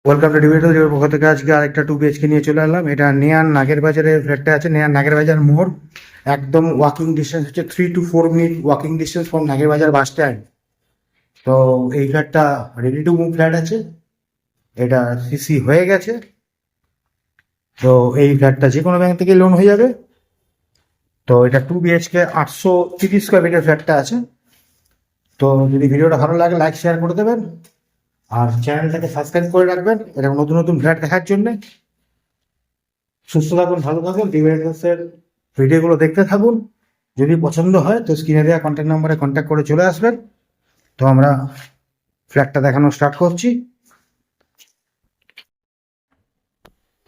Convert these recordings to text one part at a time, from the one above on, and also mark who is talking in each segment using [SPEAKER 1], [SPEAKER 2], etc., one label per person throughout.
[SPEAKER 1] Welcome to dividend জোর পক্ষ থেকে আজকে আরেকটা 2 BHK নিয়ে চলে এলাম। এটা নেয়ার নাগের বাজারে ফ্ল্যাটটা আছে। নেয়ার নাগের বাজার মোড়, একদম ওয়াকিং ডিস্টেন্স হচ্ছে 3 to 4 minute walking distance from নাগের বাজার বাস স্ট্যান্ড। তো এই ফ্ল্যাটটা রেডি টু মুভ ফ্ল্যাট আছে, এটা সিসি হয়ে গেছে। তো এই ফ্ল্যাটটা যে কোনো ব্যাংক থেকে লোন হয়ে যাবে। তো এটা 2 BHK 830 স্কোয়ার ফিটের ফ্ল্যাটটা আছে। তো যদি ভিডিওটা ভালো লাগে লাইক শেয়ার করে দেবেন আর চ্যানেলটাকে সাবস্ক্রাইব করে রাখবেন এরকম নতুন নতুন ফ্ল্যাট দেখার জন্য। সুস্থ থাকুন, ভালো থাকুন, ডিভাইডার্সের ভিডিওগুলো দেখতে থাকুন। যদি পছন্দ হয় তো স্ক্রিনে দেওয়া কন্ট্যাক্ট নাম্বারে কন্ট্যাক্ট করে চলে আসবেন। তো আমরা ফ্ল্যাটটা দেখানো স্টার্ট করছি।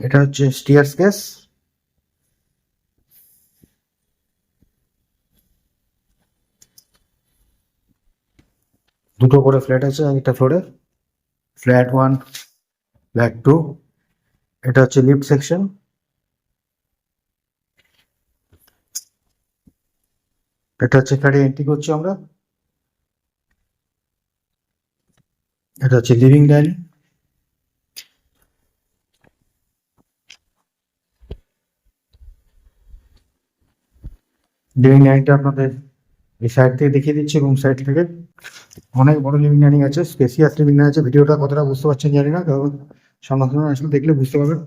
[SPEAKER 1] এটা হচ্ছে স্টিয়ার কেস। দুটো করে ফ্ল্যাট আছে একটা ফ্লোরে, ফ্ল্যাট 1, ফ্ল্যাট 2। এটা হচ্ছে লিফট সেকশন। এটা হচ্ছে ফ্ল্যাটে এন্ট্রি করছি আমরা। এটা হচ্ছে লিভিং ডাইনিং। লিভিং ডাইনিংটা আপনাদের এই সাইড থেকে দেখিয়ে দিচ্ছি। রুম সাইড থেকে অনেক বড় লিভিং ডাইনিং আছে, স্পেসিয়াস লিভিং ডাইনিং আছে। ভিডিওটা কতটা বুঝতে পারছেন জানি না, কারণ সামনাসামনি আসলে দেখলে বুঝতে পারবেন।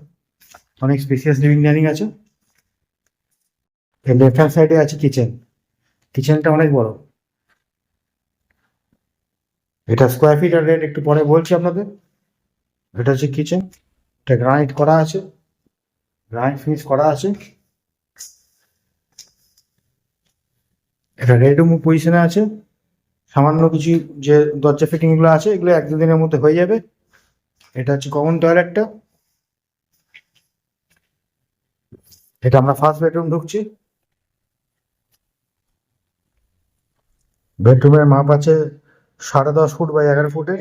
[SPEAKER 1] অনেক স্পেসিয়াস লিভিং ডাইনিং আছে। এর লেফট হ্যান্ড সাইডে আছে কিচেন। কিচেনটা অনেক বড়। এটা স্কোয়ার ফিট আর রেট একটু পরে বলছি আপনাদের। এটা হচ্ছে কিচেন। এটা গ্রানাইট করা আছে, গ্রানাইট ফিনিশ করা আছে। এটা রেডি মুভ পজিশনে আছে। সামান্য কিছু যে দরজা ফিটিং গুলো আছে এগুলো 1-2 দিনের মধ্যে হয়ে যাবে। এটা হচ্ছে কমন টয়লেটটা। এটা আমরা ফার্স্ট বেডরুম ঢুকছি। বেডরুমের মাপ আছে 10.5 ফুট বাই 11 ফুটের।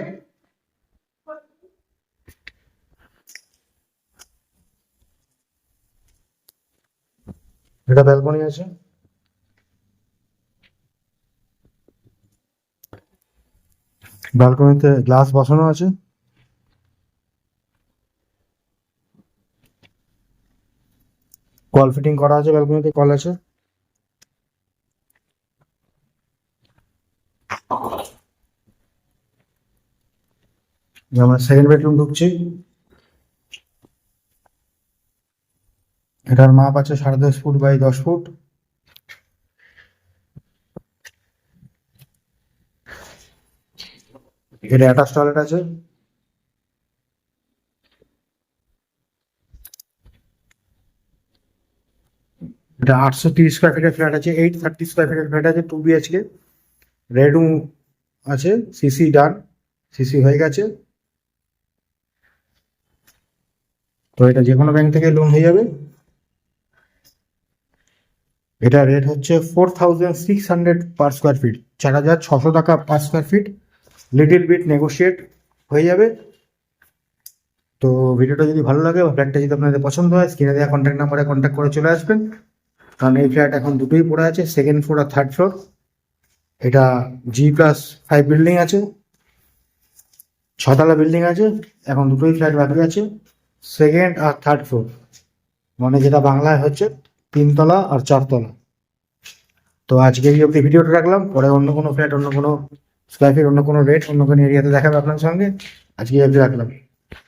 [SPEAKER 1] এটা ব্যালকনি আছে। ব্যালকনিতে গ্লাস বসানো আছে। কল ফিটিং করা আছে, ব্যালকনিতে কল আছে। আমরা সেকেন্ড বেডরুম ঢুকছি। এটার মাপ আছে 10.5 ফুট বাই 10 ফুট। এটা অ্যাটাচ টয়লেট আছে। এটা 830 স্কোয়ার ফিটের ফ্ল্যাট আছে, 830 স্কোয়ার ফিটের ফ্ল্যাট আছে। 2 BHK রেড রুম আছে, সিসি ডান, সিসি হয়ে গেছে। তো এটা যে কোনো ব্যাংক থেকে লোন হয়ে যাবে। এটা রেট হচ্ছে 4600 পার স্কোয়ার ফিট, 4600 টাকা per square feet. Little bit negotiate হয়ে যাবে। তো ভিডিওটা যদি ভালো লাগে বা ফ্ল্যাটটা যদি আপনাদের পছন্দ হয় স্ক্রিনে দেওয়া কন্ট্যাক্ট নাম্বারে কন্ট্যাক্ট করে চলে আসবেন। কারণ এই ফ্ল্যাট এখন দুটোই পড়ে আছে, সেকেন্ড ফ্লোর আর থার্ড ফ্লোর। এটা G+5 বিল্ডিং আছে, 6 তলা বিল্ডিং আছে। এখন দুটোই ফ্ল্যাট বাকি আছে, সেকেন্ড আর থার্ড ফ্লোর, মানে যেটা বাংলায় হচ্ছে 3 তলা আর 4 তলা। তো আজকে এই অব্দি ভিডিওটা রাখলাম, পরে অন্য কোনো ফ্ল্যাট, অন্য কোনো স্কোয়ার ফিট, অন্য কোনো রেট, অন্য কোনো এরিয়াতে দেখাবে আপনার সঙ্গে। আজকে এই অব্দি রাখলাম।